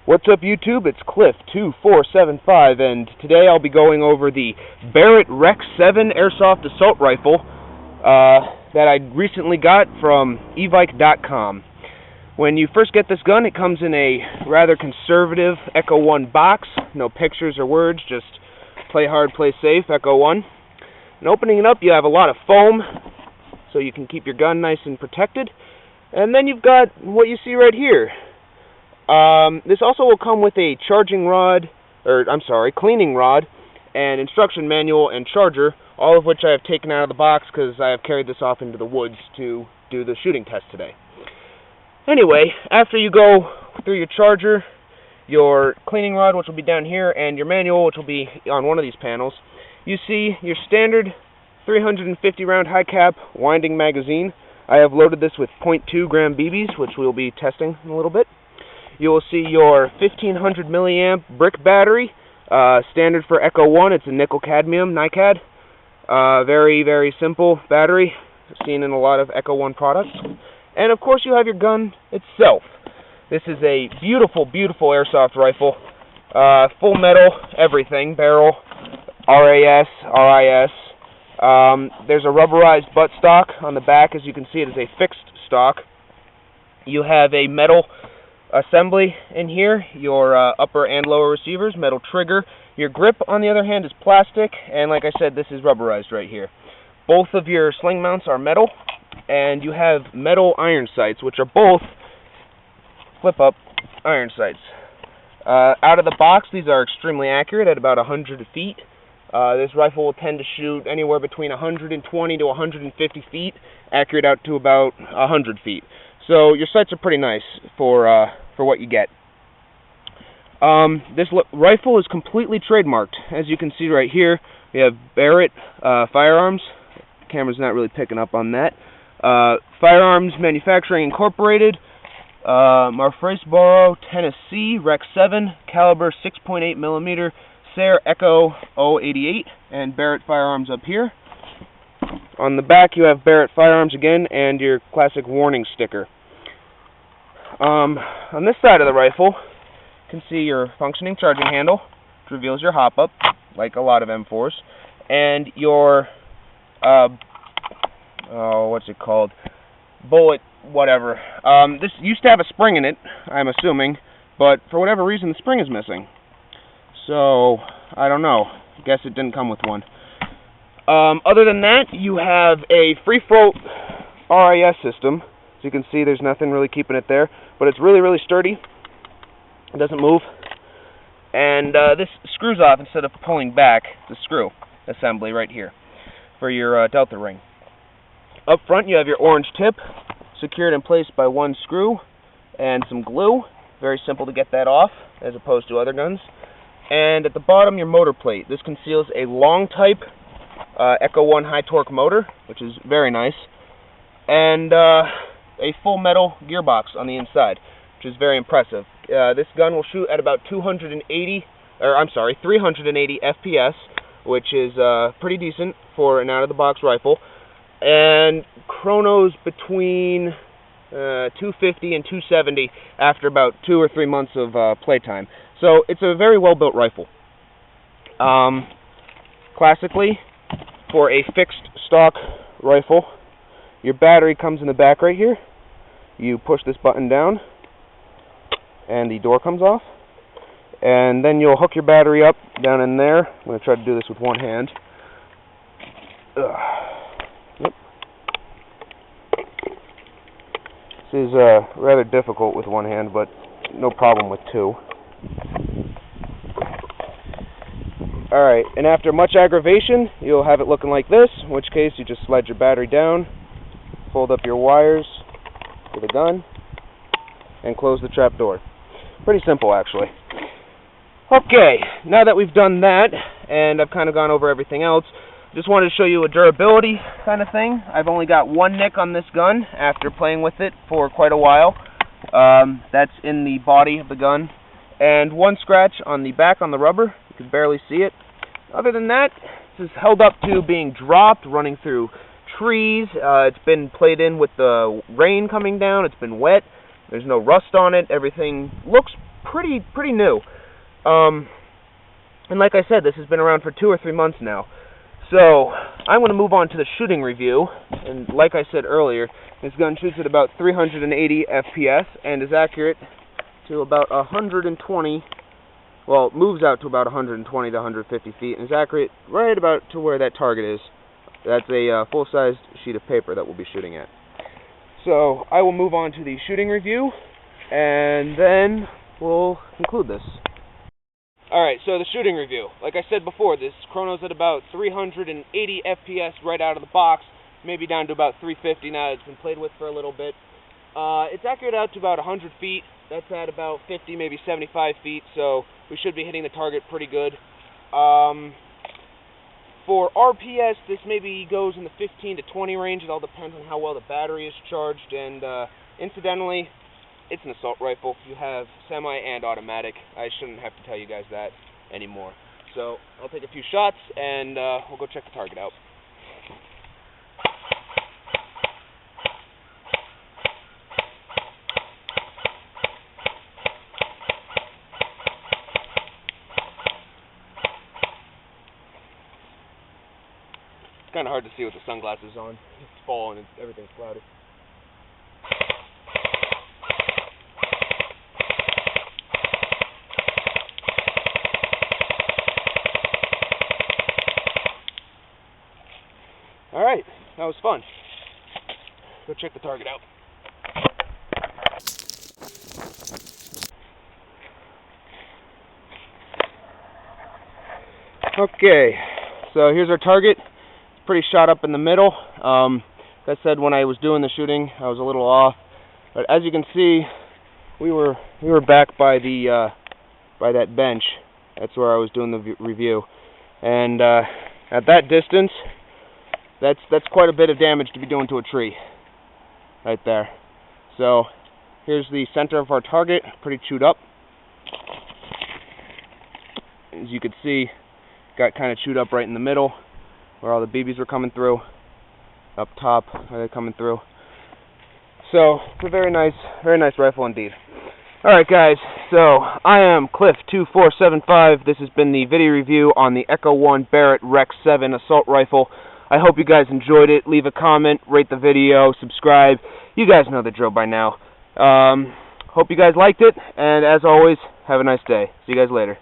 What's up, YouTube? It's Cliff2475, and today I'll be going over the Barrett Rec-7 Airsoft Assault Rifle that I recently got from evike.com. When you first get this gun, it comes in a rather conservative Echo1 box. No pictures or words, just play hard, play safe, Echo1. And opening it up, you have a lot of foam, so you can keep your gun nice and protected. And then you've got what you see right here. This also will come with a cleaning rod, and instruction manual and charger, all of which I have taken out of the box because I have carried this off into the woods to do the shooting test today. Anyway, after you go through your charger, your cleaning rod, which will be down here, and your manual, which will be on one of these panels, you see your standard 350 round high cap winding magazine. I have loaded this with 0.2 gram BBs, which we'll be testing in a little bit. You will see your 1500 milliamp brick battery, standard for Echo1. It's a nickel cadmium NiCad. Very, very simple battery, seen in a lot of Echo1 products. And of course you have your gun itself. This is a beautiful, beautiful airsoft rifle. Full metal, everything, barrel, RAS, RIS. There's a rubberized buttstock on the back. As you can see, it is a fixed stock. You have a metal assembly in here, your upper and lower receivers, metal trigger. Your grip, on the other hand, is plastic, and like I said, this is rubberized right here. Both of your sling mounts are metal, and you have metal iron sights, which are both flip-up iron sights. Out of the box, these are extremely accurate at about 100 feet. This rifle will tend to shoot anywhere between 120 to 150 feet, accurate out to about 100 feet. So your sights are pretty nice for what you get. This rifle is completely trademarked. As you can see right here, we have Barrett Firearms. The camera's not really picking up on that. Firearms Manufacturing Incorporated, Murfreesboro, Tennessee, Rec-7, caliber 6.8 millimeter, Sayre Echo 088, and Barrett Firearms up here. On the back, you have Barrett Firearms again, and your classic warning sticker. On this side of the rifle, you can see your functioning charging handle, which reveals your hop-up, like a lot of M4s, and your, what's it called? Bullet, whatever. This used to have a spring in it, I'm assuming, but for whatever reason, the spring is missing. So, I don't know. I guess it didn't come with one. Other than that, you have a free float RIS system. As you can see, there's nothing really keeping it there, but it's really, really sturdy. It doesn't move. And this screws off instead of pulling back. The screw assembly right here for your delta ring. Up front, you have your orange tip, secured in place by one screw and some glue. Very simple to get that off, as opposed to other guns. And at the bottom, your motor plate. This conceals a long type Echo1 high torque motor, which is very nice, and a full metal gearbox on the inside, which is very impressive. This gun will shoot at about 380 FPS, which is pretty decent for an out-of-the-box rifle, and chronos between 250 and 270 after about 2 or 3 months of playtime. So it's a very well-built rifle. Classically, for a fixed stock rifle, your battery comes in the back right here. You push this button down, and the door comes off. And then you'll hook your battery up down in there. I'm going to try to do this with one hand. Yep. This is rather difficult with one hand, but no problem with two. Alright, and after much aggravation, you'll have it looking like this, in which case you just slide your battery down, fold up your wires to the gun, and close the trap door. Pretty simple, actually. Okay, now that we've done that, and I've kind of gone over everything else, just wanted to show you a durability kind of thing. I've only got one nick on this gun after playing with it for quite a while. That's in the body of the gun. And one scratch on the back on the rubber. You can barely see it. Other than that, this is held up to being dropped, running through trees. It's been played in with the rain coming down. It's been wet. There's no rust on it. Everything looks pretty new. And like I said, this has been around for 2 or 3 months now. So I'm going to move on to the shooting review. And like I said earlier, this gun shoots at about 380 FPS and is accurate to about 120. Well, it moves out to about 120 to 150 feet and is accurate right about to where that target is. That's a full-sized sheet of paper that we'll be shooting at. So I will move on to the shooting review, and then we'll conclude this. Alright, so the shooting review. Like I said before, this chrono's at about 380 FPS right out of the box, maybe down to about 350 now. It's been played with for a little bit. It's accurate out to about 100 feet. That's at about 50, maybe 75 feet, so we should be hitting the target pretty good. For RPS, this maybe goes in the 15 to 20 range. It all depends on how well the battery is charged, and incidentally, it's an assault rifle. You have semi and automatic. I shouldn't have to tell you guys that anymore. So I'll take a few shots, and we'll go check the target out. It's kind of hard to see with the sunglasses on. It's fall and everything's cloudy. Alright, that was fun. Go check the target out. Okay, so here's our target. It's pretty shot up in the middle. Like I said, when I was doing the shooting, I was a little off. But as you can see, we were back by the by that bench. That's where I was doing the review. And at that distance, that's quite a bit of damage to be doing to a tree, right there. So here's the center of our target, pretty chewed up. As you can see, got kind of chewed up right in the middle, where all the BBs were coming through. Up top, where they're coming through. So it's a very nice rifle indeed. Alright guys, so I am Cliff2475. This has been the video review on the Echo1 Barrett Rec-7 assault rifle. I hope you guys enjoyed it. Leave a comment, rate the video, subscribe. You guys know the drill by now. Hope you guys liked it, and as always, have a nice day. See you guys later.